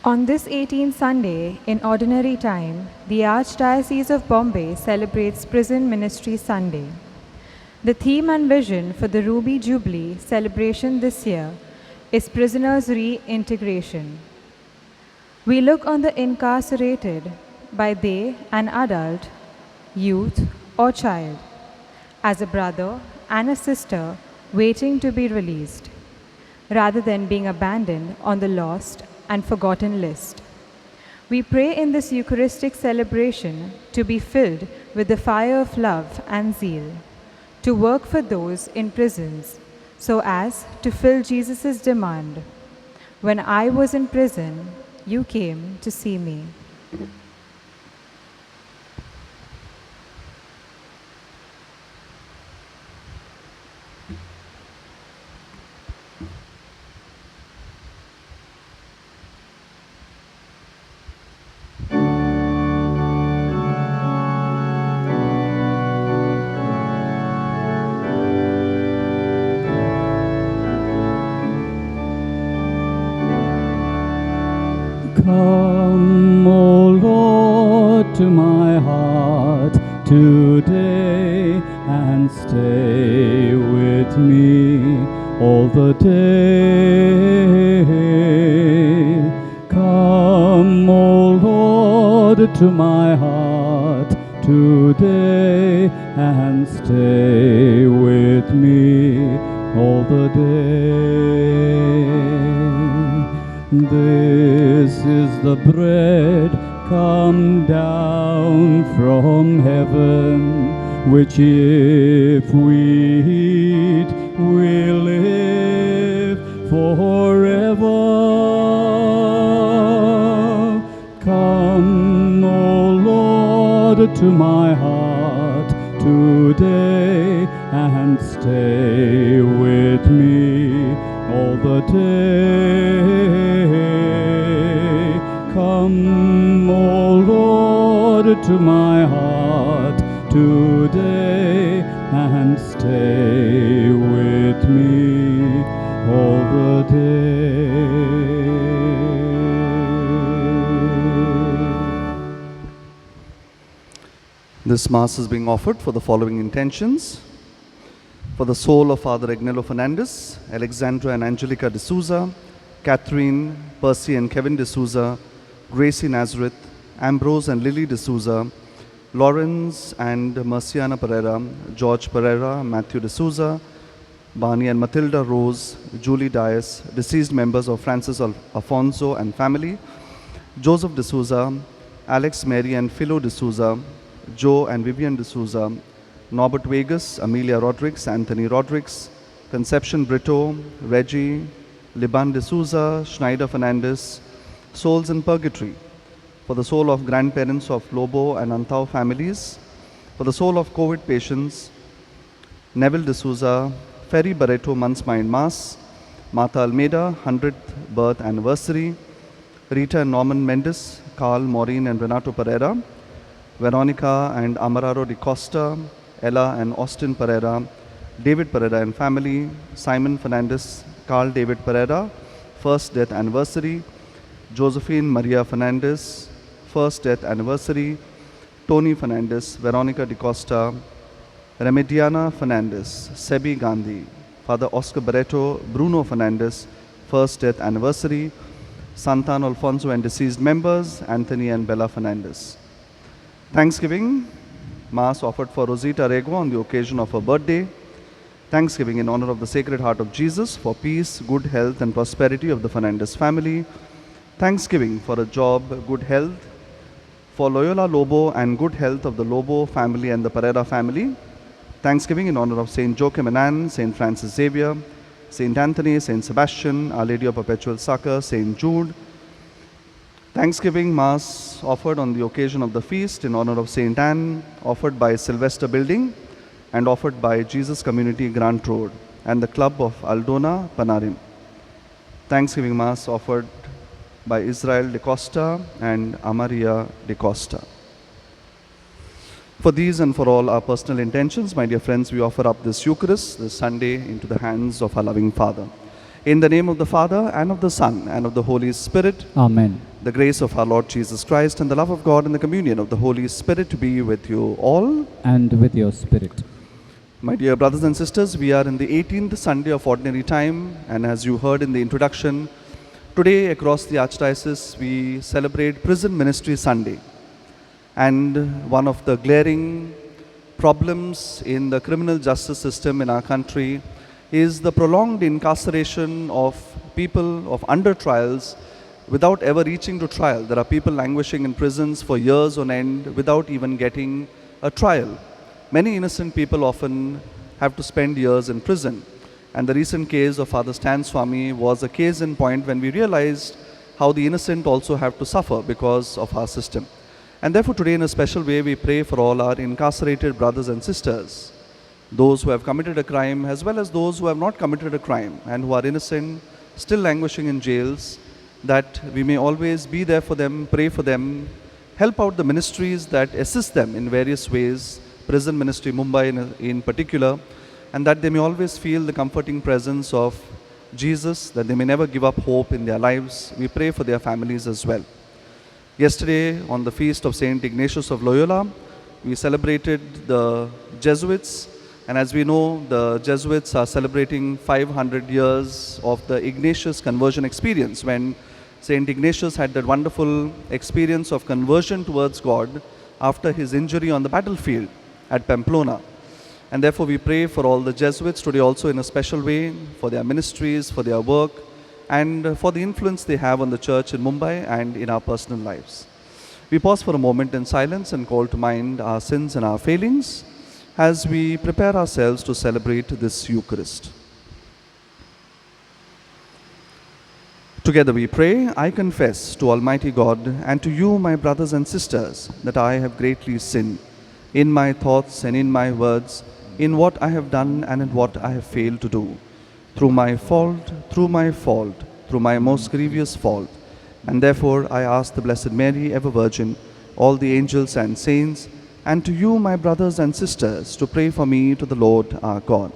On this 18th Sunday, in ordinary time, the Archdiocese of Bombay celebrates Prison Ministry Sunday. The theme and vision for the Ruby Jubilee celebration this year is Prisoners' Reintegration. We look on the incarcerated, by they an adult, youth, or child, as a brother and a sister waiting to be released, rather than being abandoned on the lost and forgotten list. We pray in this Eucharistic celebration to be filled with the fire of love and zeal, to work for those in prisons, so as to fill Jesus' demand, "When I was in prison, you came to see me." Come, O Lord, to my heart today and stay with me all the day. Come, O Lord, to my heart today and stay with me all the day. This is the bread come down from heaven, which if we eat, we live forever. Come, O Lord, to my heart today and stay with me all the day. Come, O Lord, to my heart today and stay with me all the day. This Mass is being offered for the following intentions: for the soul of Father Agnello Fernandez, Alexandra and Angelica D'Souza, Catherine, Percy and Kevin D'Souza, Gracie Nazareth, Ambrose and Lily D'Souza, Lawrence and Marciana Pereira, George Pereira, Matthew D'Souza, Barney and Matilda Rose, Julie Dias, deceased members of Francis Alfonso and family, Joseph D'Souza, Alex Mary and Philo D'Souza, Joe and Vivian D'Souza, Norbert Vegas, Amelia Rodrigues, Anthony Rodrigues, Conception Brito, Reggie, Liban D'Souza, Schneider Fernandez, Souls in Purgatory, for the soul of grandparents of Lobo and Antao families, for the soul of COVID patients, Neville D'Souza, Ferry Barreto Month's Mind Mass, Martha Almeida, 100th birth anniversary, Rita and Norman Mendes, Carl, Maureen and Renato Pereira, Veronica and Amararo de Costa, Ella and Austin Pereira, David Pereira and family, Simon Fernandez, Carl David Pereira, first death anniversary, Josephine Maria Fernandez, first death anniversary, Tony Fernandez, Veronica de Costa, Remediana Fernandez, Sebi Gandhi, Father Oscar Barreto, Bruno Fernandez, first death anniversary, Santan Alfonso and deceased members, Anthony and Bella Fernandez. Thanksgiving Mass offered for Rosita Rego on the occasion of her birthday. Thanksgiving in honor of the Sacred Heart of Jesus for peace, good health and prosperity of the Fernandez family. Thanksgiving for a job, good health, for Loyola Lobo and good health of the Lobo family and the Pereira family. Thanksgiving in honor of St. Joachim and Anne, St. Francis Xavier, St. Anthony, St. Sebastian, Our Lady of Perpetual Succor, St. Jude. Thanksgiving Mass offered on the occasion of the feast in honor of St. Anne, offered by Sylvester Building and offered by Jesus Community Grant Road and the Club of Aldona, Panarim. Thanksgiving Mass offered by Israel de Costa and Amaria de Costa. For these and for all our personal intentions, my dear friends, we offer up this Eucharist this Sunday into the hands of our loving Father. In the name of the Father, and of the Son, and of the Holy Spirit, Amen. the grace of our Lord Jesus Christ, and the love of God, and the communion of the Holy Spirit be with you all. And with your spirit. My dear brothers and sisters, we are in the 18th Sunday of Ordinary Time, and as you heard in the introduction, today across the Archdiocese we celebrate Prison Ministry Sunday. And one of the glaring problems in the criminal justice system in our country is the prolonged incarceration of people of under trials without ever reaching to trial. There are people languishing in prisons for years on end without even getting a trial. Many innocent people often have to spend years in prison. And the recent case of Father Stan Swami was a case in point when we realized how the innocent also have to suffer because of our system. And therefore today in a special way we pray for all our incarcerated brothers and sisters, those who have committed a crime as well as those who have not committed a crime and who are innocent, still languishing in jails, that we may always be there for them, pray for them, help out the ministries that assist them in various ways, Prison Ministry Mumbai in particular, and that they may always feel the comforting presence of Jesus, that they may never give up hope in their lives. We pray for their families as well. Yesterday, on the feast of Saint Ignatius of Loyola, we celebrated the Jesuits, and as we know, the Jesuits are celebrating 500 years of the Ignatius conversion experience, when Saint Ignatius had that wonderful experience of conversion towards God after his injury on the battlefield at Pamplona. And therefore we pray for all the Jesuits today also in a special way, for their ministries, for their work, and for the influence they have on the church in Mumbai and in our personal lives. We pause for a moment in silence and call to mind our sins and our failings as we prepare ourselves to celebrate this Eucharist. Together we pray, I confess to Almighty God and to you, my brothers and sisters, that I have greatly sinned in my thoughts and in my words, in what I have done and in what I have failed to do, through my fault, through my most grievous fault. And therefore I ask the Blessed Mary, ever Virgin, all the angels and saints, and to you, my brothers and sisters, to pray for me to the Lord our God.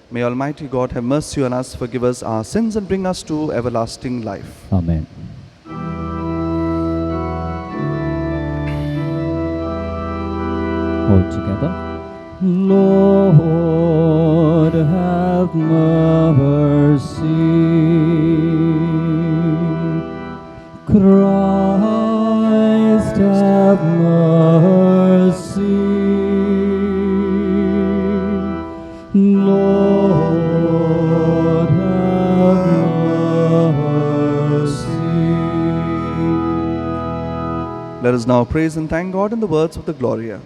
May Almighty God have mercy on us, forgive us our sins, and bring us to everlasting life. Amen. All together. Lord, have mercy. Christ, have mercy. Lord, have mercy. Let us now praise and thank God in the words of the Gloria.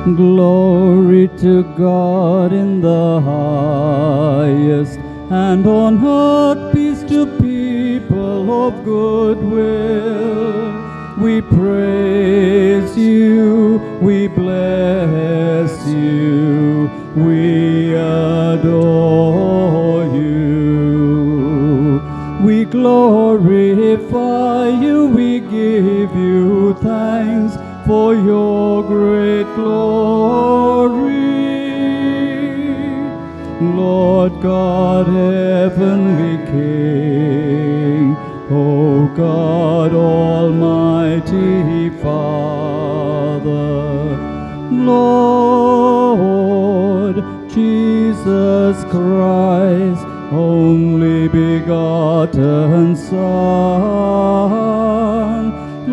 Glory to God in the highest, and on earth peace to people of good will. We praise you, we bless you, we adore you. We glorify you, we give you thanks for your great glory. Lord God, heavenly King, O God, almighty Father, Lord Jesus Christ, only begotten Son,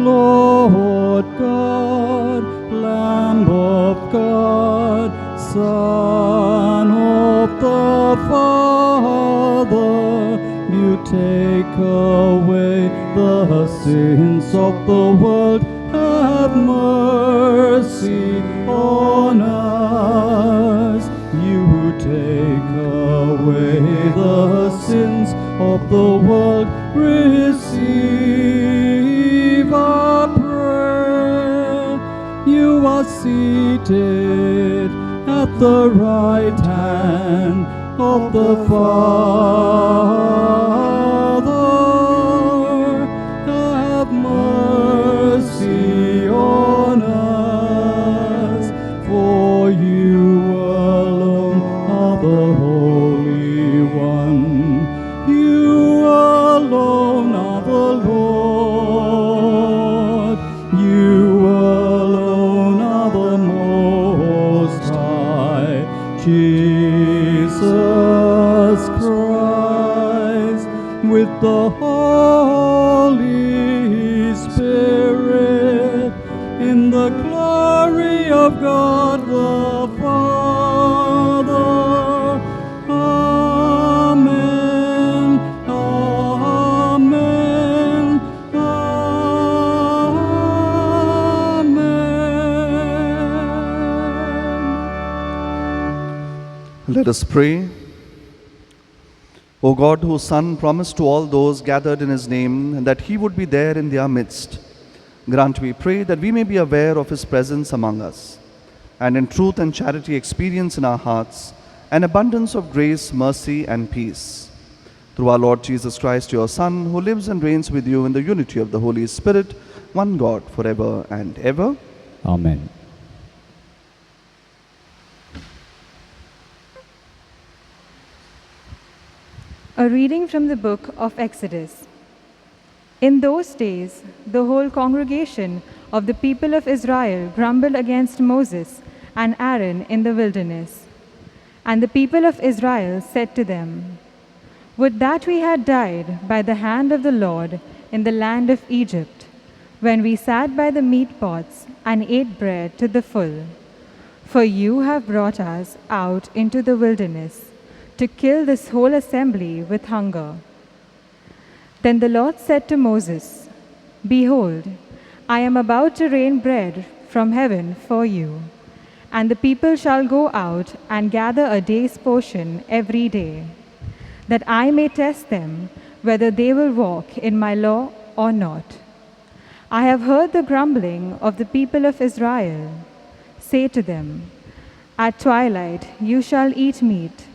Lord God, Lamb of God, Son of the Father, you take away the sins of the world. Have mercy on us. You take away the sins of the world. Receive our prayer. You are seated at the right hand of the Father. Have mercy on us, for you Jesus Christ, with the Holy Spirit, in the glory of God the Father. Amen. Amen. Amen. Let us pray. O God, whose Son promised to all those gathered in his name that he would be there in their midst, grant, we pray, that we may be aware of his presence among us, and in truth and charity experience in our hearts an abundance of grace, mercy, and peace. Through our Lord Jesus Christ, your Son, who lives and reigns with you in the unity of the Holy Spirit, one God, forever and ever. Amen. A reading from the book of Exodus. In those days, the whole congregation of the people of Israel grumbled against Moses and Aaron in the wilderness. And the people of Israel said to them, "Would that we had died by the hand of the Lord in the land of Egypt, when we sat by the meat pots and ate bread to the full. For you have brought us out into the wilderness to kill this whole assembly with hunger." Then the Lord said to Moses, "Behold, I am about to rain bread from heaven for you, and the people shall go out and gather a day's portion every day, that I may test them whether they will walk in my law or not. I have heard the grumbling of the people of Israel. Say to them, at twilight you shall eat meat,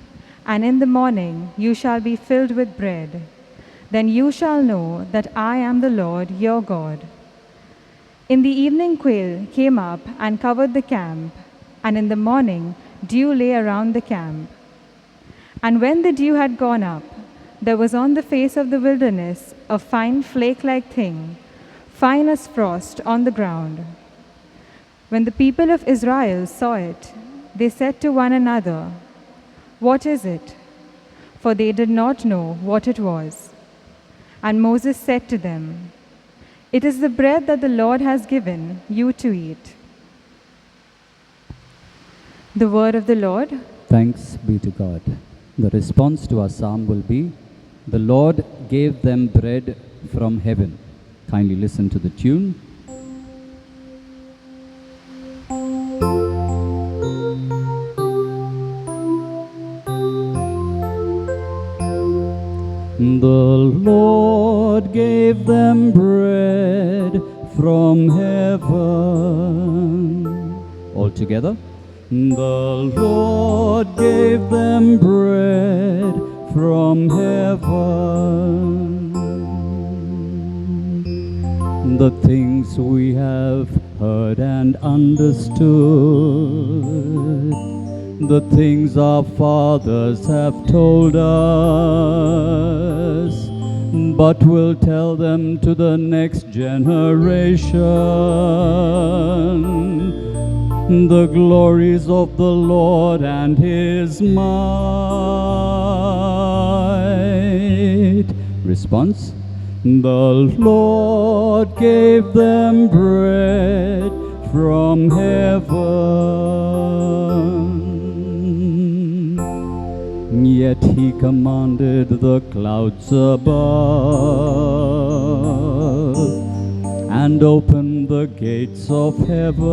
and in the morning you shall be filled with bread. Then you shall know that I am the Lord your God." In the evening quail came up and covered the camp, and in the morning dew lay around the camp. And when the dew had gone up, there was on the face of the wilderness a fine flake-like thing, fine as frost on the ground. When the people of Israel saw it, they said to one another, "What is it?" For they did not know what it was. And Moses said to them, "It is the bread that the Lord has given you to eat." The word of the Lord. Thanks be to God. The response to our psalm will be, "The Lord gave them bread from heaven." Kindly listen to the tune. The Lord gave them bread from heaven. All together. The Lord gave them bread from heaven. The things we have heard and understood, the things our fathers have told us, but we'll tell them to the next generation, the glories of the Lord and his might. Response: the Lord gave them bread from heaven, yet he commanded the clouds above and opened the gates of heaven.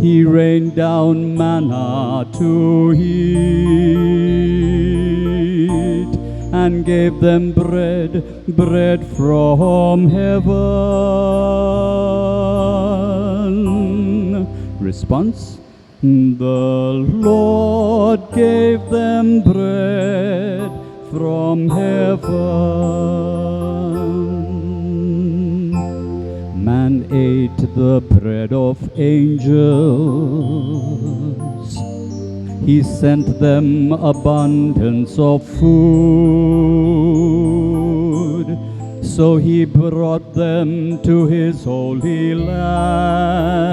He rained down manna to eat and gave them bread from heaven. Response: the Lord gave them bread from heaven. Man ate the bread of angels. He sent them abundance of food. So he brought them to his holy land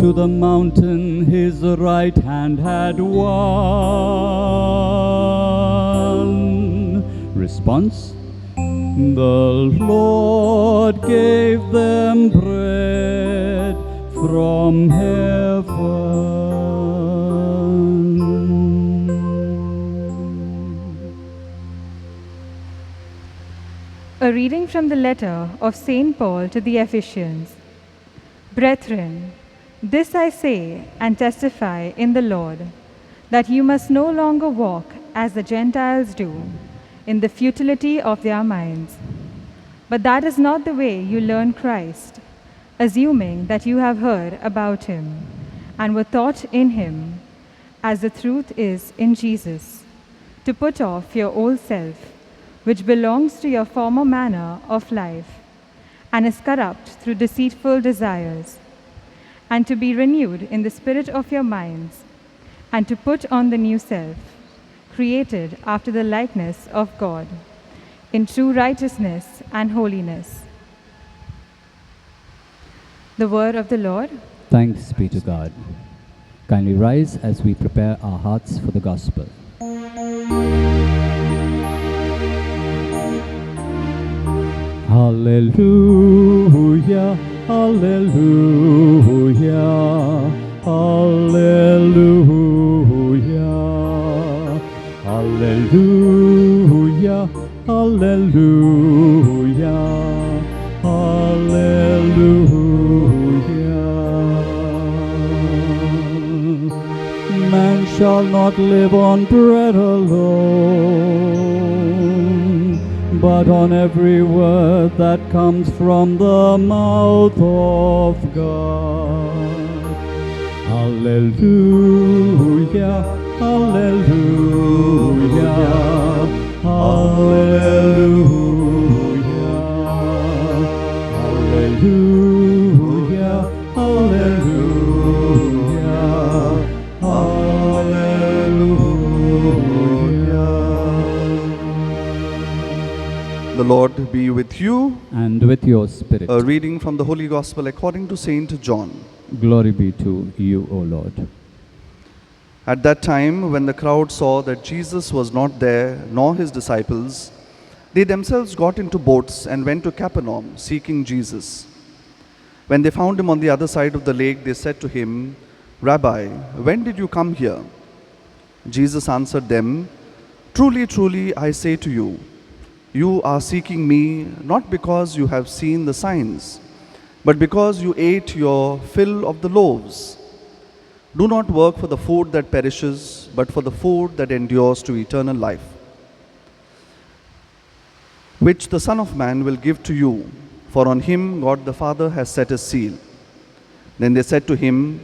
to the mountain his right hand had won. Response: the Lord gave them bread from heaven. A reading from the letter of St. Paul to the Ephesians. Brethren, this I say and testify in the Lord, that you must no longer walk as the Gentiles do, in the futility of their minds. But that is not the way you learn Christ, assuming that you have heard about him and were taught in him, as the truth is in Jesus, to put off your old self, which belongs to your former manner of life, and is corrupt through deceitful desires, and to be renewed in the spirit of your minds, and to put on the new self, created after the likeness of God, in true righteousness and holiness. The word of the Lord. Thanks be to God. Kindly rise as we prepare our hearts for the gospel. Hallelujah, hallelujah, hallelujah, hallelujah, hallelujah, hallelujah. Man shall not live on bread alone, but on every word that comes from the mouth of God. Hallelujah, hallelujah, hallelujah, hallelujah, hallelujah, hallelujah. The Lord be with you. And with your spirit. A reading from the Holy Gospel according to Saint John. Glory be to you, O Lord. At that time, when the crowd saw that Jesus was not there, nor his disciples, they themselves got into boats and went to Capernaum, seeking Jesus. When they found him on the other side of the lake, they said to him, Rabbi, when did you come here? Jesus answered them, Truly, truly, I say to you, you are seeking me not because you have seen the signs, but because you ate your fill of the loaves. Do not work for the food that perishes, but for the food that endures to eternal life, which the Son of Man will give to you, for on him God the Father has set his seal. Then they said to him,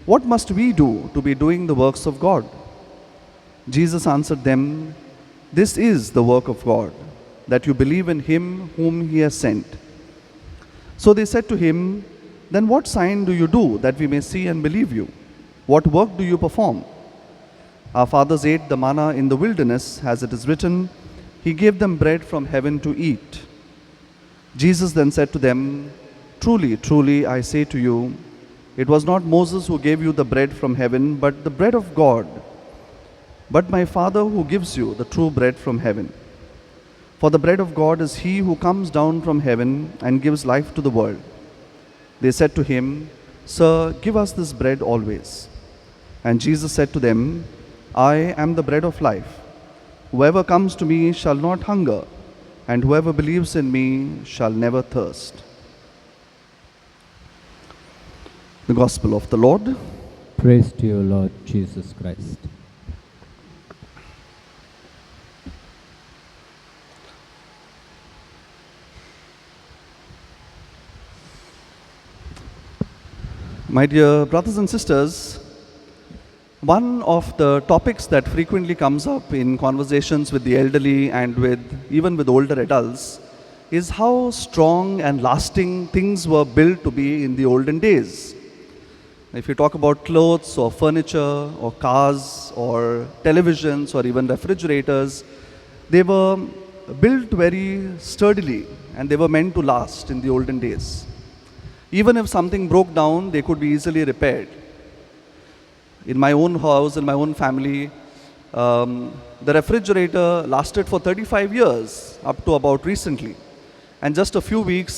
What must we do to be doing the works of God? Jesus answered them, This is the work of God, that you believe in him whom he has sent. So they said to him, Then what sign do you do that we may see and believe you? What work do you perform? Our fathers ate the manna in the wilderness, as it is written, He gave them bread from heaven to eat. Jesus then said to them, Truly, truly, I say to you, it was not Moses who gave you the bread from heaven, but the bread of God. But my Father who gives you the true bread from heaven. For the bread of God is he who comes down from heaven and gives life to the world. They said to him, Sir, give us this bread always. And Jesus said to them, I am the bread of life. Whoever comes to me shall not hunger, and whoever believes in me shall never thirst. The Gospel of the Lord. Praise to you, Lord Jesus Christ. My dear brothers and sisters, one of the topics that frequently comes up in conversations with the elderly and even with older adults is how strong and lasting things were built to be in the olden days. If you talk about clothes or furniture or cars or televisions or even refrigerators, they were built very sturdily and they were meant to last in the olden days. Even if something broke down, they could be easily repaired. In my own house, in my own family, the refrigerator lasted for 35 years, up to about recently. And just a few weeks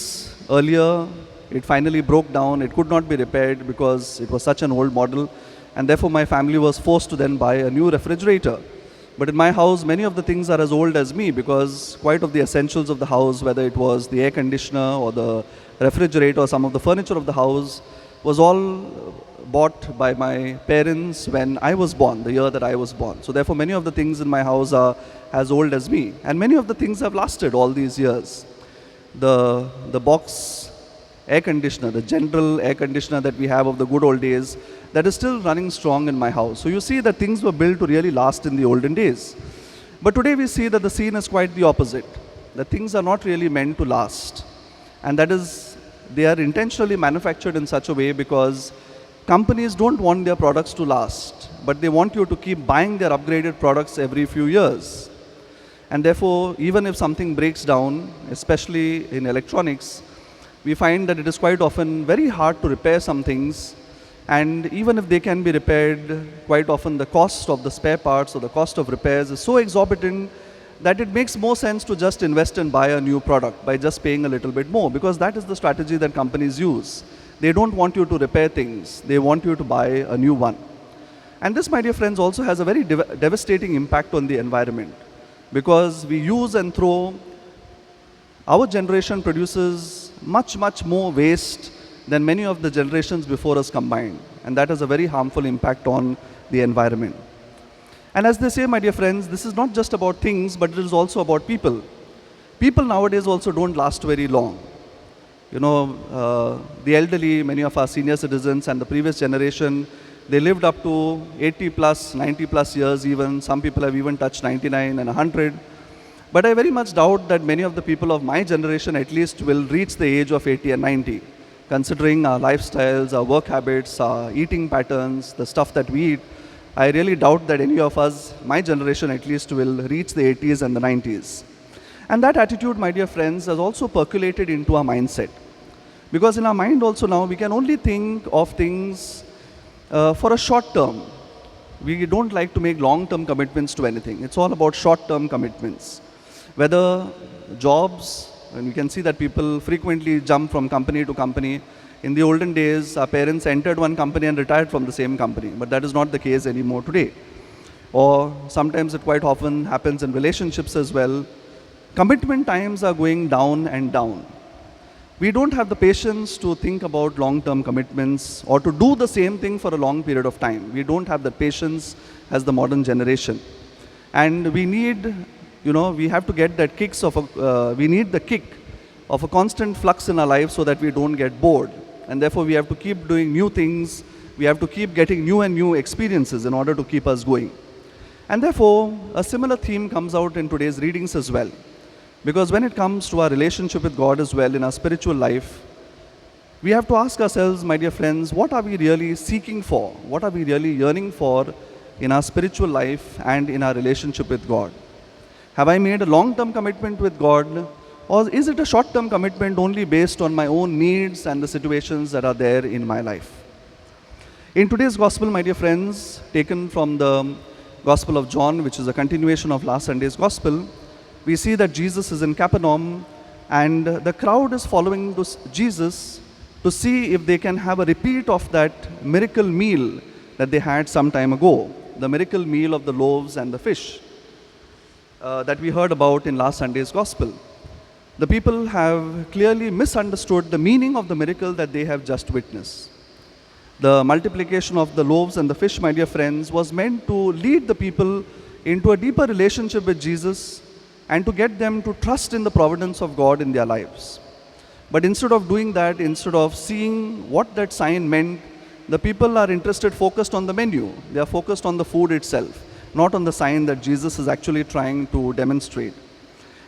earlier, it finally broke down. It could not be repaired because it was such an old model. And therefore, my family was forced to then buy a new refrigerator. But in my house, many of the things are as old as me because quite of the essentials of the house, whether it was the air conditioner or the refrigerator or some of the furniture of the house, was all bought by my parents when I was born, the year that I was born. So therefore, many of the things in my house are as old as me. And many of the things have lasted all these years. The box air conditioner, the general air conditioner that we have of the good old days, that is still running strong in my house. So you see that things were built to really last in the olden days. But today we see that the scene is quite the opposite. That things are not really meant to last. And that is, they are intentionally manufactured in such a way because companies don't want their products to last, but they want you to keep buying their upgraded products every few years. And therefore, even if something breaks down, especially in electronics, we find that it is quite often very hard to repair some things. And even if they can be repaired, quite often the cost of the spare parts or the cost of repairs is so exorbitant that it makes more sense to just invest and buy a new product by just paying a little bit more, because that is the strategy that companies use. They don't want you to repair things. They want you to buy a new one. And this, my dear friends, also has a very devastating impact on the environment, because we use and throw. Our generation produces much, much more waste than many of the generations before us combined. And that has a very harmful impact on the environment. And as they say, my dear friends, this is not just about things, but it is also about people. People nowadays also don't last very long. You know, the elderly, many of our senior citizens and the previous generation, they lived up to 80 plus, 90 plus years even. Some people have even touched 99 and 100. But I very much doubt that many of the people of my generation at least will reach the age of 80 and 90. Considering our lifestyles, our work habits, our eating patterns, the stuff that we eat, I really doubt that any of us, my generation at least, will reach the 80s and the 90s. And that attitude, my dear friends, has also percolated into our mindset. Because in our mind also now, we can only think of things for a short term. We don't like to make long-term commitments to anything. It's all about short-term commitments. Whether jobs, and you can see that people frequently jump from company to company. In the olden days, our parents entered one company and retired from the same company, but that is not the case anymore today. Or sometimes it quite often happens in relationships as well. Commitment times are going down and down. We don't have the patience to think about long-term commitments or to do the same thing for a long period of time. We don't have the patience as the modern generation. And we need, we have to get that we need the kick of a constant flux in our life so that we don't get bored. And therefore, we have to keep doing new things. We have to keep getting new and new experiences in order to keep us going. And therefore, a similar theme comes out in today's readings as well. Because when it comes to our relationship with God as well in our spiritual life, we have to ask ourselves, my dear friends, what are we really seeking for? What are we really yearning for in our spiritual life and in our relationship with God? Have I made a long-term commitment with God? Or is it a short-term commitment only based on my own needs and the situations that are there in my life? In today's gospel, my dear friends, taken from the Gospel of John, which is a continuation of last Sunday's gospel, we see that Jesus is in Capernaum and the crowd is following Jesus to see if they can have a repeat of that miracle meal that they had some time ago, the miracle meal of the loaves and the fish that we heard about in last Sunday's gospel. The people have clearly misunderstood the meaning of the miracle that they have just witnessed. The multiplication of the loaves and the fish, my dear friends, was meant to lead the people into a deeper relationship with Jesus and to get them to trust in the providence of God in their lives. But instead of doing that, instead of seeing what that sign meant, the people are focused on the menu. They are focused on the food itself, not on the sign that Jesus is actually trying to demonstrate.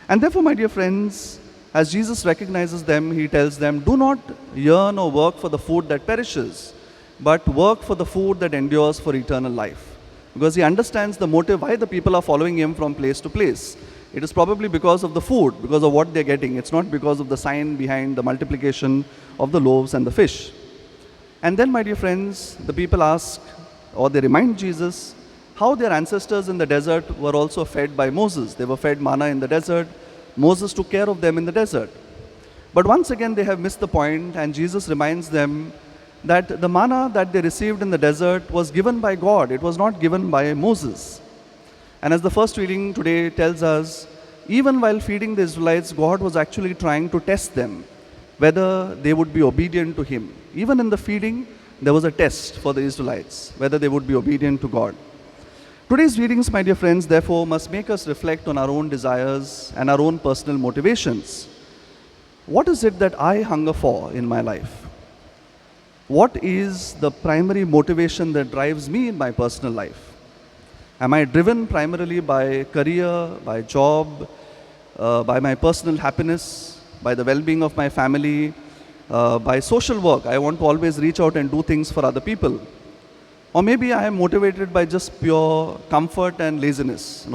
And therefore, my dear friends, as Jesus recognizes them, he tells them, do not yearn or work for the food that perishes, but work for the food that endures for eternal life. Because he understands the motive why the people are following him from place to place. It is probably because of the food, because of what they're getting. It's not because of the sign behind the multiplication of the loaves and the fish. And then, my dear friends, the people ask, or they remind Jesus, how their ancestors in the desert were also fed by Moses. They were fed manna in the desert. Moses took care of them in the desert. But once again, they have missed the point, and Jesus reminds them that the manna that they received in the desert was given by God. It was not given by Moses. And as the first reading today tells us, even while feeding the Israelites, God was actually trying to test them, whether they would be obedient to Him. Even in the feeding, there was a test for the Israelites, whether they would be obedient to God. Today's readings, my dear friends, therefore, must make us reflect on our own desires and our own personal motivations. What is it that I hunger for in my life? What is the primary motivation that drives me in my personal life? Am I driven primarily by career, by job, by my personal happiness, by the well-being of my family, by social work? I want to always reach out and do things for other people. Or maybe I am motivated by just pure comfort and laziness.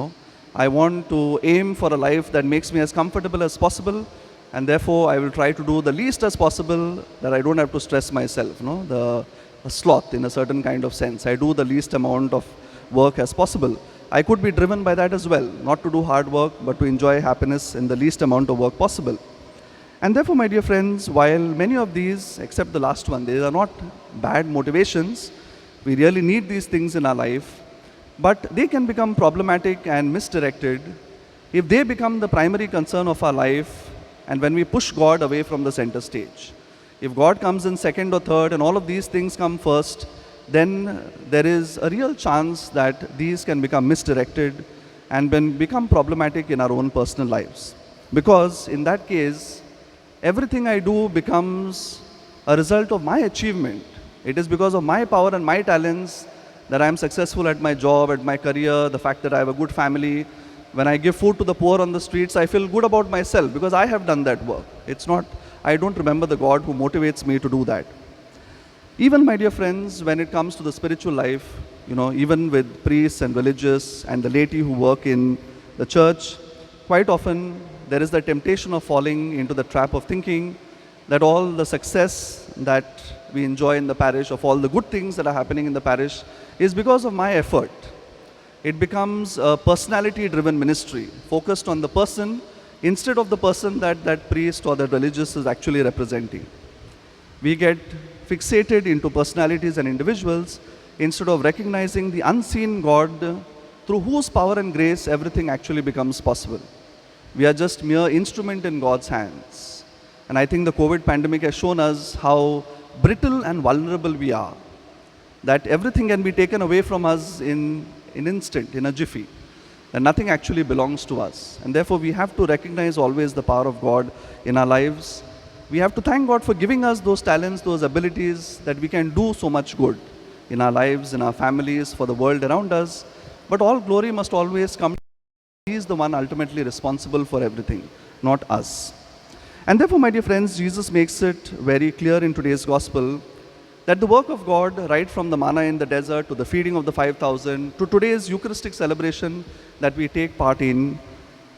I want to aim for a life that makes me as comfortable as possible, and therefore I will try to do the least as possible, that I don't have to stress myself. The sloth in a certain kind of sense. I do the least amount of work as possible. I could be driven by that as well, not to do hard work, but to enjoy happiness in the least amount of work possible. And therefore, my dear friends, while many of these, except the last one, they are not bad motivations, we really need these things in our life, but they can become problematic and misdirected if they become the primary concern of our life, and when we push God away from the center stage. If God comes in second or third and all of these things come first, then there is a real chance that these can become misdirected and become problematic in our own personal lives. Because in that case, everything I do becomes a result of my achievement. It is because of my power and my talents that I am successful at my job, at my career, the fact that I have a good family. When I give food to the poor on the streets, I feel good about myself because I have done that work. It's not, I don't remember the God who motivates me to do that. Even, my dear friends, when it comes to the spiritual life, even with priests and religious and the laity who work in the church, quite often there is the temptation of falling into the trap of thinking that all the success that we enjoy in the parish, of all the good things that are happening in the parish, is because of my effort. It becomes a personality-driven ministry, focused on the person instead of the person that priest or that religious is actually representing. We get fixated into personalities and individuals instead of recognizing the unseen God through whose power and grace everything actually becomes possible. We are just mere instrument in God's hands. And I think the COVID pandemic has shown us how brittle and vulnerable we are, that everything can be taken away from us in an instant, in a jiffy, and nothing actually belongs to us. And therefore we have to recognize always the power of God in our lives. We have to thank God for giving us those talents, those abilities, that we can do so much good in our lives, in our families, for the world around us. But all glory must always come. He is the one ultimately responsible for everything, not us. And therefore, my dear friends, Jesus makes it very clear in today's gospel that the work of God, right from the manna in the desert to the feeding of the 5,000 to today's Eucharistic celebration that we take part in,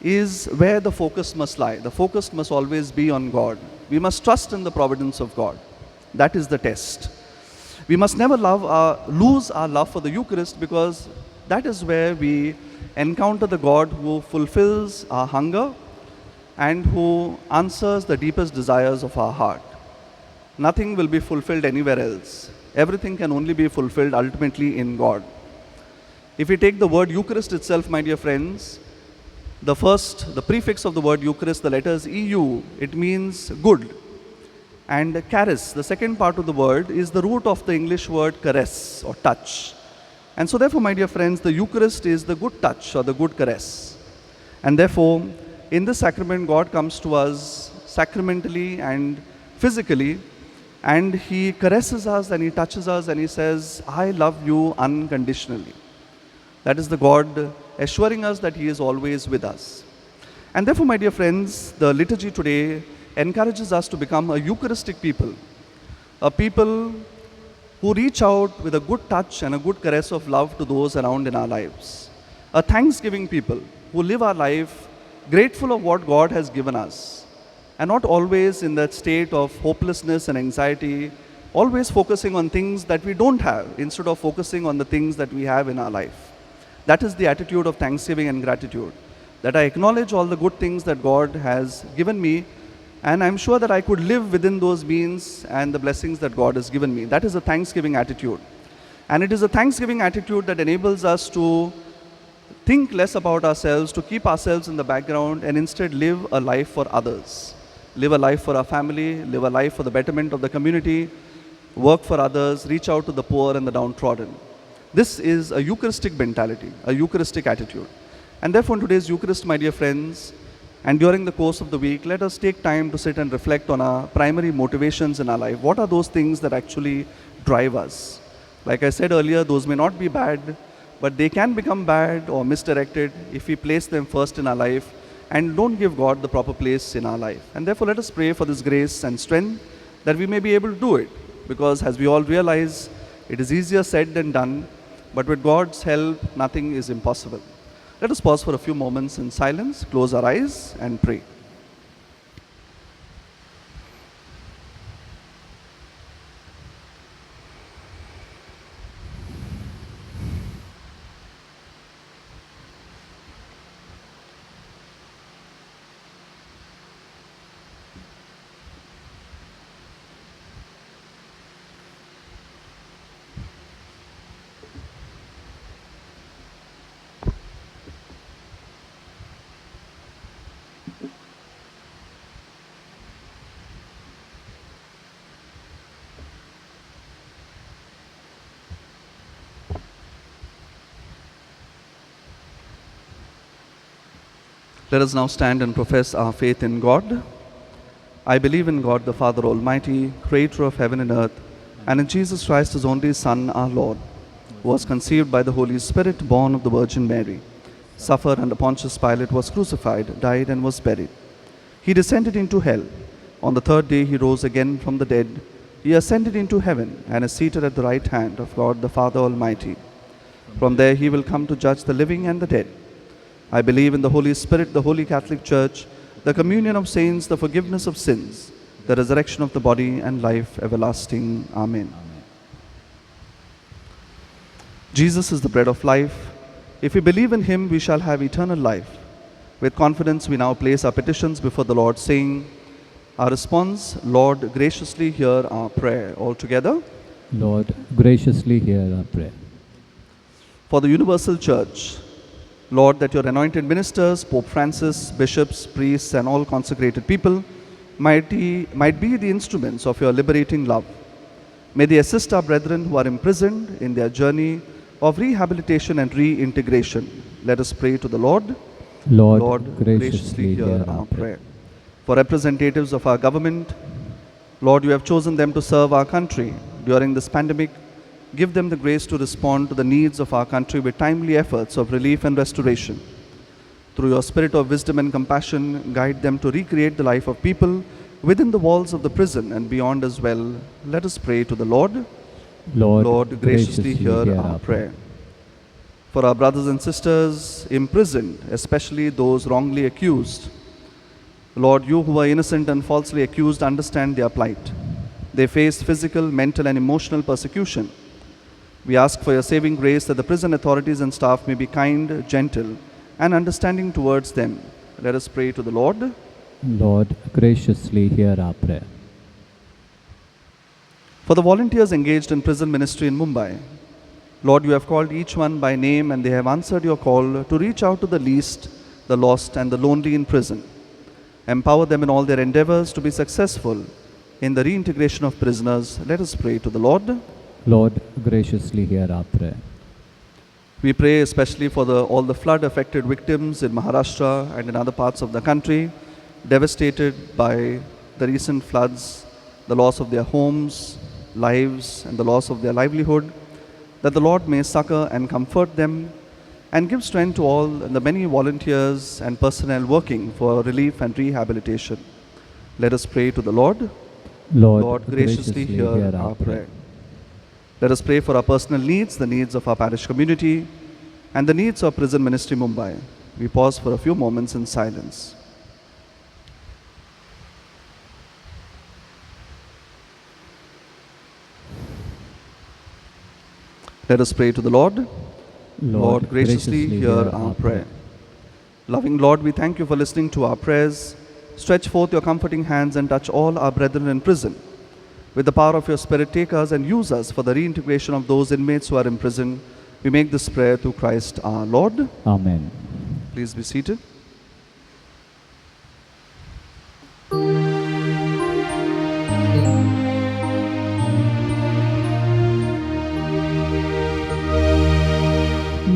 is where the focus must lie. The focus must always be on God. We must trust in the providence of God. That is the test. We must never lose our love for the Eucharist, because that is where we encounter the God who fulfills our hunger and who answers the deepest desires of our heart. Nothing will be fulfilled anywhere else. Everything can only be fulfilled ultimately in God. If we take the word Eucharist itself, my dear friends, the prefix of the word Eucharist, the letters EU, it means good. And charis, the second part of the word, is the root of the English word caress or touch. And so therefore, my dear friends, the Eucharist is the good touch or the good caress. And therefore, in this sacrament, God comes to us sacramentally and physically, and He caresses us and He touches us and He says, I love you unconditionally. That is the God assuring us that He is always with us. And therefore, my dear friends, the liturgy today encourages us to become a Eucharistic people, a people who reach out with a good touch and a good caress of love to those around in our lives, a thanksgiving people who live our life grateful of what God has given us, and not always in that state of hopelessness and anxiety, always focusing on things that we don't have instead of focusing on the things that we have in our life. That is the attitude of thanksgiving and gratitude, that I acknowledge all the good things that God has given me, and I'm sure that I could live within those means and the blessings that God has given me. That is a thanksgiving attitude. And it is a thanksgiving attitude that enables us to think less about ourselves, to keep ourselves in the background, and instead live a life for others. Live a life for our family, live a life for the betterment of the community, work for others, reach out to the poor and the downtrodden. This is a Eucharistic mentality, a Eucharistic attitude. And therefore, in today's Eucharist, my dear friends, and during the course of the week, let us take time to sit and reflect on our primary motivations in our life. What are those things that actually drive us? Like I said earlier, those may not be bad, but they can become bad or misdirected if we place them first in our life and don't give God the proper place in our life. And therefore, let us pray for this grace and strength that we may be able to do it. Because as we all realize, it is easier said than done, but with God's help, nothing is impossible. Let us pause for a few moments in silence, close our eyes, and pray. Let us now stand and profess our faith in God. I believe in God, the Father Almighty, creator of heaven and earth, and in Jesus Christ, his only Son, our Lord, who was conceived by the Holy Spirit, born of the Virgin Mary, suffered under Pontius Pilate, was crucified, died, and was buried. He descended into hell. On the third day he rose again from the dead. He ascended into heaven and is seated at the right hand of God, the Father Almighty. From there he will come to judge the living and the dead. I believe in the Holy Spirit, the Holy Catholic Church, the communion of saints, the forgiveness of sins, the resurrection of the body, and life everlasting. Amen. Jesus is the bread of life. If we believe in him, we shall have eternal life. With confidence, we now place our petitions before the Lord, saying, our response, Lord, graciously hear our prayer. All together. Lord, graciously hear our prayer. For the universal church, Lord, that your anointed ministers, Pope Francis, bishops, priests, and all consecrated people might be the instruments of your liberating love. May they assist our brethren who are imprisoned in their journey of rehabilitation and reintegration. Let us pray to the Lord. Lord, graciously hear our prayer. For representatives of our government, Lord, you have chosen them to serve our country during this pandemic. Give them the grace to respond to the needs of our country with timely efforts of relief and restoration. Through your spirit of wisdom and compassion, guide them to recreate the life of people within the walls of the prison and beyond as well. Let us pray to the Lord. Lord, graciously hear our prayer. For our brothers and sisters imprisoned, especially those wrongly accused, Lord, you who are innocent and falsely accused understand their plight. They face physical, mental, and emotional persecution. We ask for your saving grace that the prison authorities and staff may be kind, gentle, and understanding towards them. Let us pray to the Lord. Lord, graciously hear our prayer. For the volunteers engaged in prison ministry in Mumbai, Lord, you have called each one by name and they have answered your call to reach out to the least, the lost, and the lonely in prison. Empower them in all their endeavors to be successful in the reintegration of prisoners. Let us pray to the Lord. Lord, graciously hear our prayer. We pray especially for all the flood-affected victims in Maharashtra and in other parts of the country, devastated by the recent floods, the loss of their homes, lives, and the loss of their livelihood, that the Lord may succor and comfort them and give strength to all the many volunteers and personnel working for relief and rehabilitation. Let us pray to the Lord. Lord, graciously hear our prayer. Let us pray for our personal needs, the needs of our parish community, and the needs of Prison Ministry Mumbai. We pause for a few moments in silence. Let us pray to the Lord. Lord, graciously hear our prayer. Loving Lord, we thank you for listening to our prayers. Stretch forth your comforting hands and touch all our brethren in prison. With the power of your Spirit, take us and use us for the reintegration of those inmates who are in prison. We make this prayer through Christ our Lord. Amen. Please be seated.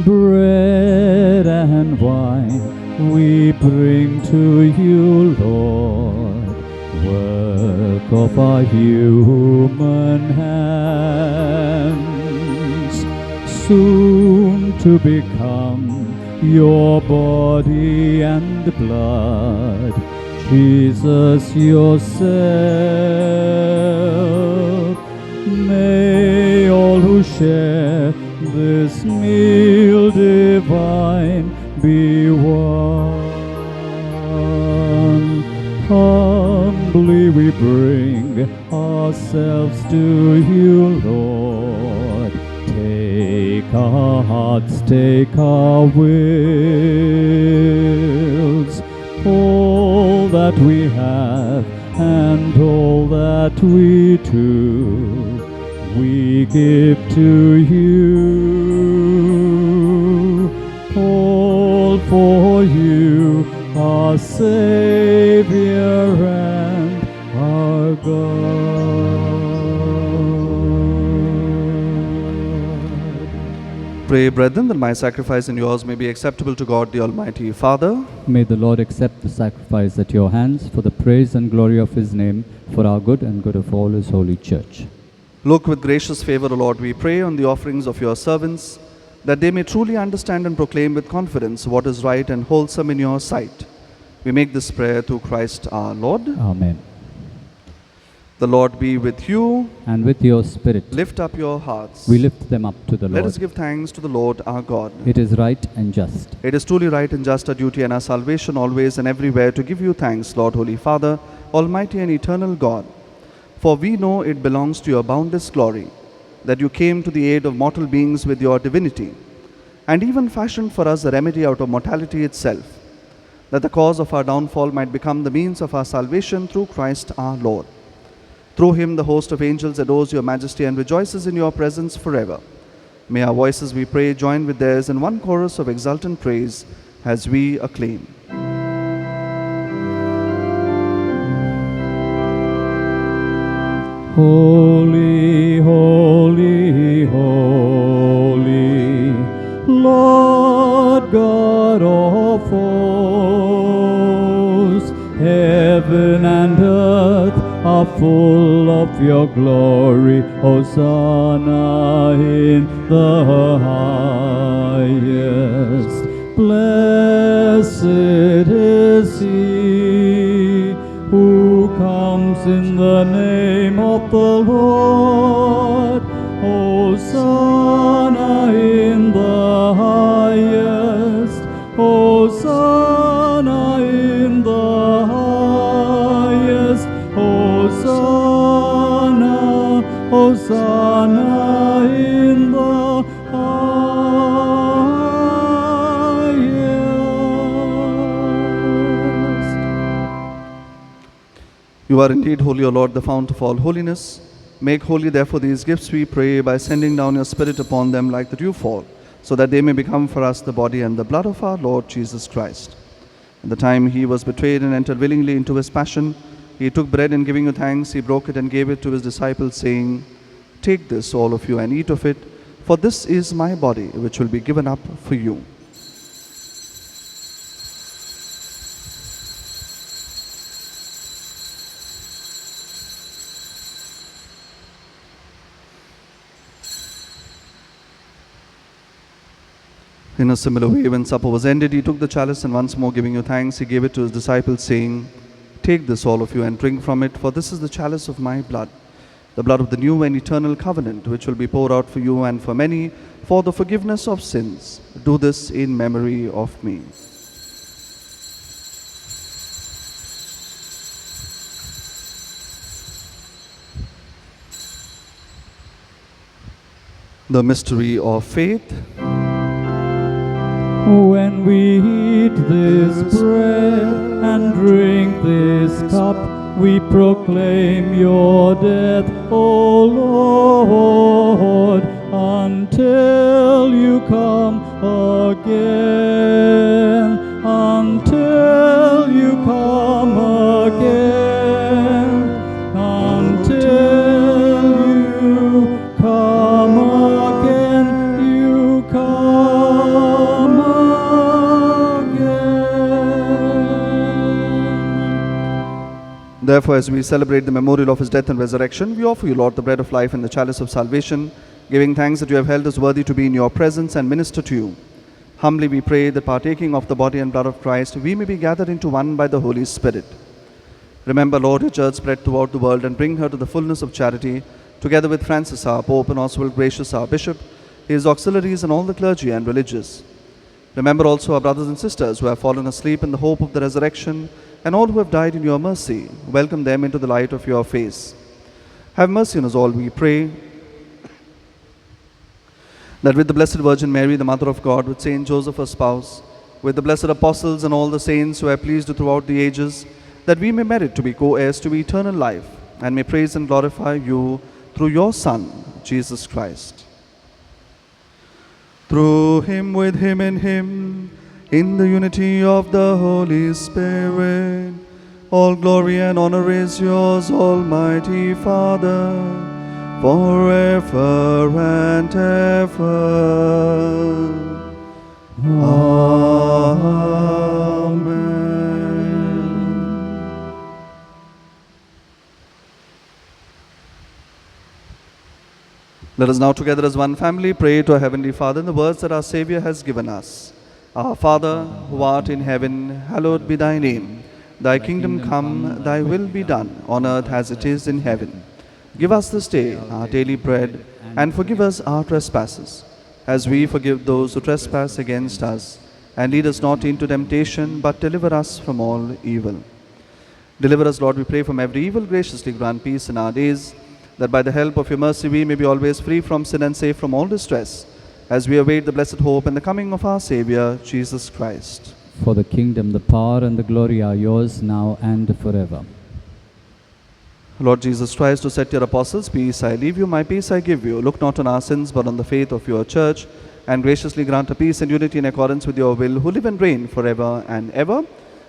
Bread and wine we bring to you, Lord, work of our human hands, soon to become your body and blood, Jesus yourself. May all who share this meal divine be one. Humbly we bring ourselves to you, Lord. Take our hearts, take our wills, all that we have and all that we do, we give to you, all for you, our Savior and our God. Pray, brethren, that my sacrifice and yours may be acceptable to God the Almighty Father. May the Lord accept the sacrifice at your hands for the praise and glory of his name, for our good and good of all his holy church. Look with gracious favor, O Lord, we pray, on the offerings of your servants, that they may truly understand and proclaim with confidence what is right and wholesome in your sight. We make this prayer through Christ our Lord. Amen. The Lord be with you. And with your spirit, Lift up your hearts. we lift them up to the Let Lord. us give thanks to the Lord our God. It is right and just. It is truly right and just our duty and our salvation always and everywhere to give you thanks, Lord, Holy Father, Almighty and eternal God. For we know it belongs to your boundless glory that you came to the aid of mortal beings with your divinity, and even fashioned for us a remedy out of mortality itself, that the cause of our downfall might become the means of our salvation through Christ our Lord. Through him the host of angels adores your majesty and rejoices in your presence forever. May our voices, we pray, join with theirs in one chorus of exultant praise as we acclaim. Holy, holy, holy, Lord God of hosts, heaven and earth are full of your glory. Hosanna in the highest. Blessed is he who comes in the name of the Lord. Hosanna in the highest. Hosanna in the highest. Hosanna, Hosanna in the highest. You are indeed holy, O Lord, the fount of all holiness. Make holy, therefore, these gifts, we pray, by sending down your Spirit upon them like the dewfall, so that they may become for us the body and the blood of our Lord Jesus Christ. At the time he was betrayed and entered willingly into his passion, he took bread, and giving you thanks, he broke it and gave it to his disciples, saying, "Take this, all of you, and eat of it, for this is my body, which will be given up for you." In a similar way, when supper was ended, he took the chalice, and once more giving you thanks, he gave it to his disciples, saying, "Take this, all of you, and drink from it, for this is the chalice of my blood, the blood of the new and eternal covenant, which will be poured out for you and for many for the forgiveness of sins. Do this in memory of me." The mystery of faith. When we eat this bread and drink this cup, we proclaim your death, O Lord, until you come again, until you come again, until you come again, you come again. Therefore, as we celebrate the memorial of his death and resurrection, we offer you, Lord, the bread of life and the chalice of salvation, giving thanks that you have held us worthy to be in your presence and minister to you. Humbly we pray that partaking of the body and blood of Christ, we may be gathered into one by the Holy Spirit. Remember, Lord, your church spread throughout the world and bring her to the fullness of charity, together with Francis, our Pope, and Oswald Gracious, our Bishop, his auxiliaries, and all the clergy and religious. Remember also our brothers and sisters who have fallen asleep in the hope of the resurrection, and all who have died in your mercy. Welcome them into the light of your face. Have mercy on us all, we pray, that with the Blessed Virgin Mary, the Mother of God, with Saint Joseph, her spouse, with the blessed apostles and all the saints who have pleased you throughout the ages, that we may merit to be co-heirs to eternal life, and may praise and glorify you through your Son, Jesus Christ. Through him, with him, in the unity of the Holy Spirit, all glory and honor is yours, Almighty Father, forever and ever. Amen. Let us now together as one family pray to our Heavenly Father in the words that our Savior has given us. Our Father, who art in heaven, hallowed be thy name. Thy kingdom come, thy will be done, on earth as it is in heaven. Give us this day our daily bread, and forgive us our trespasses, as we forgive those who trespass against us. And lead us not into temptation, but deliver us from all evil. Deliver us, Lord, we pray, from every evil. Graciously grant peace in our days, that by the help of your mercy we may be always free from sin and safe from all distress, as we await the blessed hope and the coming of our Savior, Jesus Christ. For the kingdom, the power, and the glory are yours now and forever. Lord Jesus Christ, who said to your apostles, peace I leave you, my peace I give you, look not on our sins, but on the faith of your church, and graciously grant a peace and unity in accordance with your will, who live and reign forever and ever.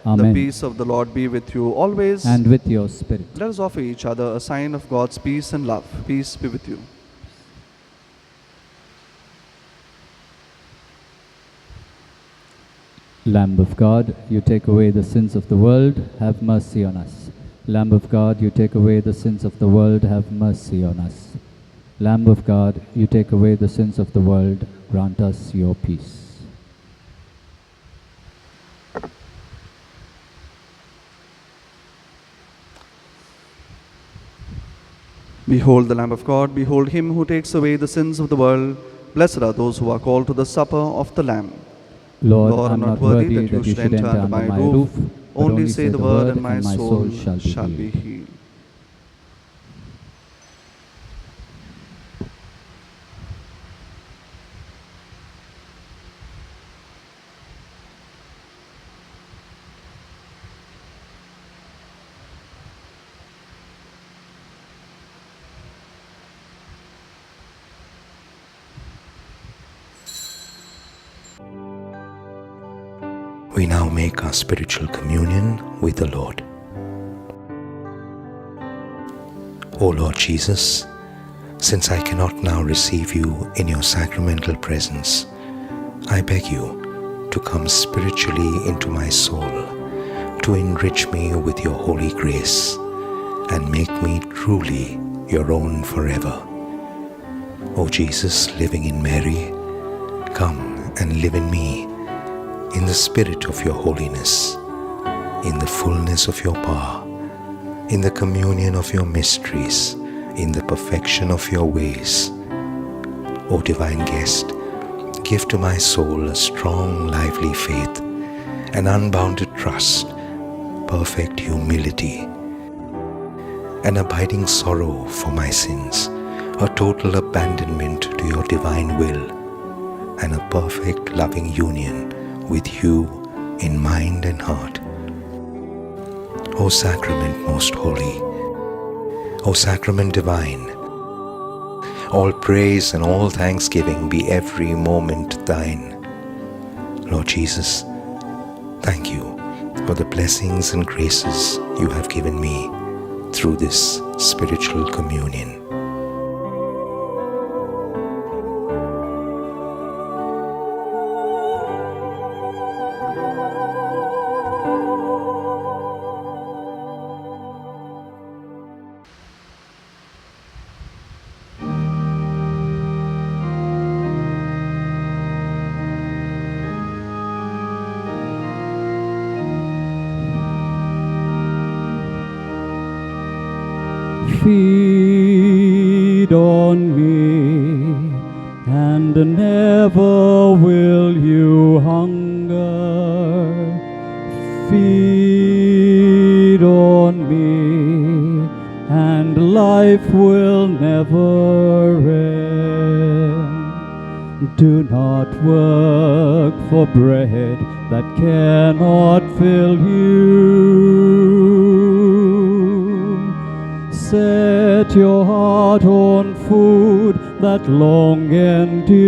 Amen. The peace of the Lord be with you always. And with your spirit. Let us offer each other a sign of God's peace and love. Peace be with you. Lamb of God, you take away the sins of the world, have mercy on us. Lamb of God, you take away the sins of the world, have mercy on us. Lamb of God, you take away the sins of the world, grant us your peace. Behold the Lamb of God, behold him who takes away the sins of the world. Blessed are those who are called to the supper of the Lamb. Lord, I am not worthy that you should enter under my roof, but only say the word and my soul shall be healed. We now make our spiritual communion with the Lord. O Lord Jesus, since I cannot now receive you in your sacramental presence, I beg you to come spiritually into my soul, to enrich me with your holy grace, and make me truly your own forever. O Jesus, living in Mary, come and live in me, in the spirit of your holiness, in the fullness of your power, in the communion of your mysteries, in the perfection of your ways. O divine guest, give to my soul a strong, lively faith, an unbounded trust, perfect humility, an abiding sorrow for my sins, a total abandonment to your divine will, and a perfect loving union with you in mind and heart. O Sacrament most holy, O Sacrament divine, all praise and all thanksgiving be every moment thine. Lord Jesus, thank you for the blessings and graces you have given me through this spiritual communion. Feed on me, and never will you hunger. Feed on me, and life will never end. Do not work for bread that cannot fill you. Set your heart on food that long endures.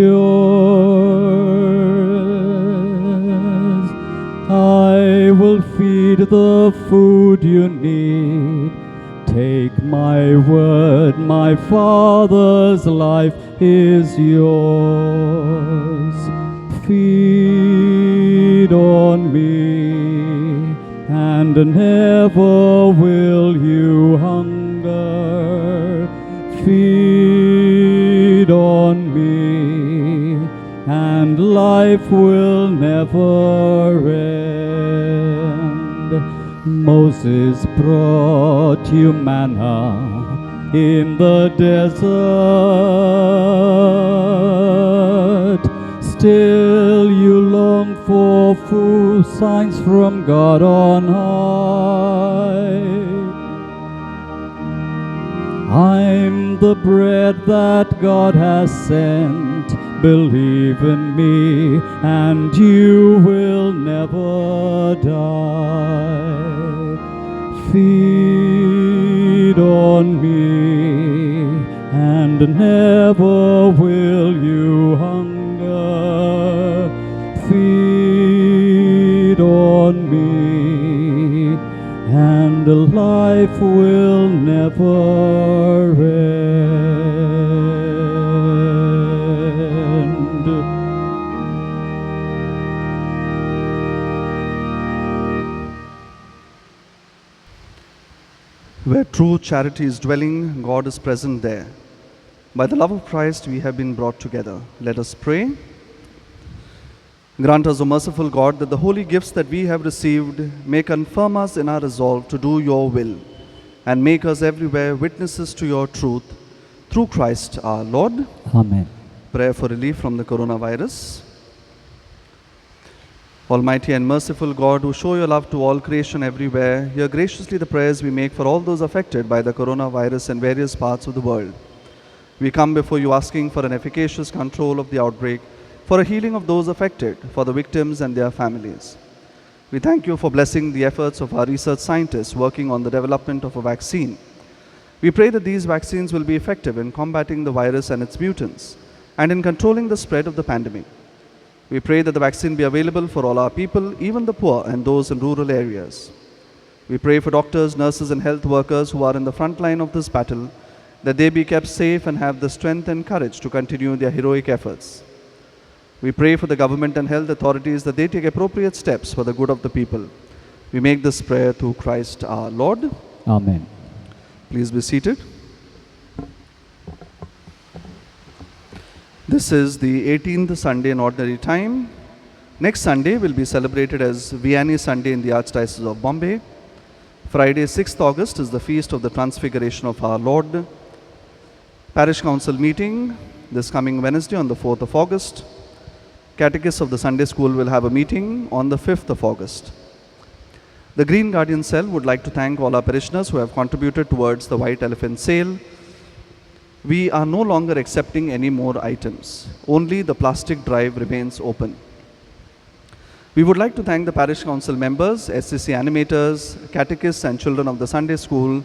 I will feed the food you need. Take my word, my Father's life is yours. Feed on me, and never will you hunger. Feed on me, and life will never end. Moses brought you manna in the desert. Still you long for food, signs from God on high. I'm the bread that God has sent. Believe in me, and you will never die. Feed on me, and never will you hunger. Feed on me, and life will never end. Where true charity is dwelling, God is present there. By the love of Christ, we have been brought together. Let us pray. Grant us, O merciful God, that the holy gifts that we have received may confirm us in our resolve to do your will, and make us everywhere witnesses to your truth, through Christ our Lord. Amen. Prayer for relief from the coronavirus. Almighty and merciful God, who show your love to all creation everywhere, hear graciously the prayers we make for all those affected by the coronavirus in various parts of the world. We come before you asking for an efficacious control of the outbreak, for a healing of those affected, for the victims and their families. We thank you for blessing the efforts of our research scientists working on the development of a vaccine. We pray that these vaccines will be effective in combating the virus and its mutants, and in controlling the spread of the pandemic. We pray that the vaccine be available for all our people, even the poor and those in rural areas. We pray for doctors, nurses, and health workers who are in the front line of this battle, that they be kept safe and have the strength and courage to continue their heroic efforts. We pray for the government and health authorities that they take appropriate steps for the good of the people. We make this prayer through Christ our Lord. Amen. Please be seated. This is the 18th Sunday in Ordinary Time. Next Sunday will be celebrated as Vianney Sunday in the Archdiocese of Bombay. Friday, 6th August is the feast of the Transfiguration of our Lord. Parish Council meeting this coming Wednesday on the 4th of August. Catechists of the Sunday School will have a meeting on the 5th of August. The Green Guardian Cell would like to thank all our parishioners who have contributed towards the White Elephant Sale. We are no longer accepting any more items. Only the plastic drive remains open. We would like to thank the parish council members, SCC animators, catechists and children of the Sunday school,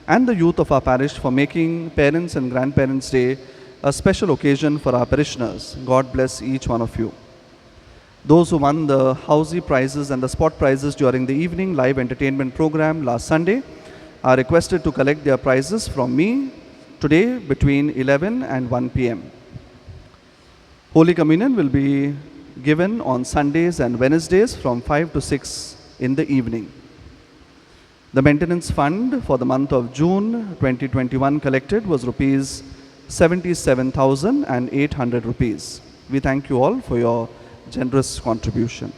and the youth of our parish for making Parents and Grandparents' Day a special occasion for our parishioners. God bless each one of you. Those who won the Housey prizes and the spot prizes during the evening live entertainment program last Sunday are requested to collect their prizes from me today between 11 and 1 p.m. Holy Communion will be given on Sundays and Wednesdays from 5 to 6 in the evening. The maintenance fund for the month of June 2021 collected was rupees 77,800 rupees. We thank you all for your generous contribution.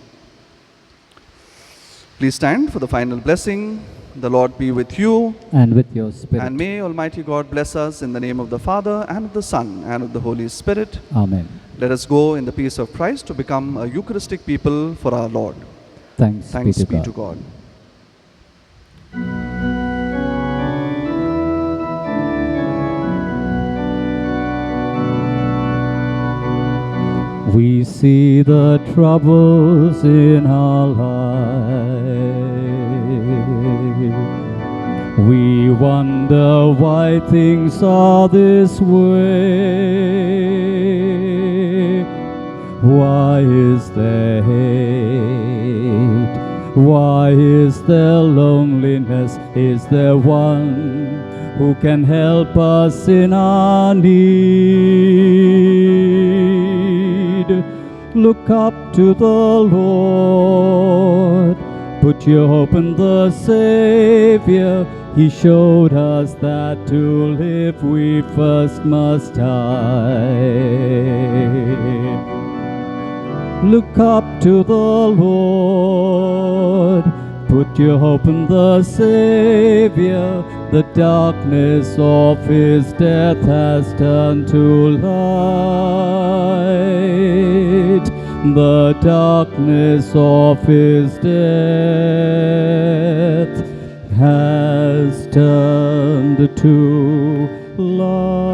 Please stand for the final blessing. The Lord be with you. And with your spirit. And may Almighty God bless us in the name of the Father, and of the Son, and of the Holy Spirit. Amen. Let us go in the peace of Christ to become a Eucharistic people for our Lord. Thanks be to God. We see the troubles in our life. We wonder why things are this way. Why is there hate? Why is there loneliness? Is there one who can help us in our need? Look up to the Lord. Put your hope in the Savior. He showed us that to live we first must die. Look up to the Lord. Put your hope in the Savior. The darkness of his death has turned to light. The darkness of his death has turned to light.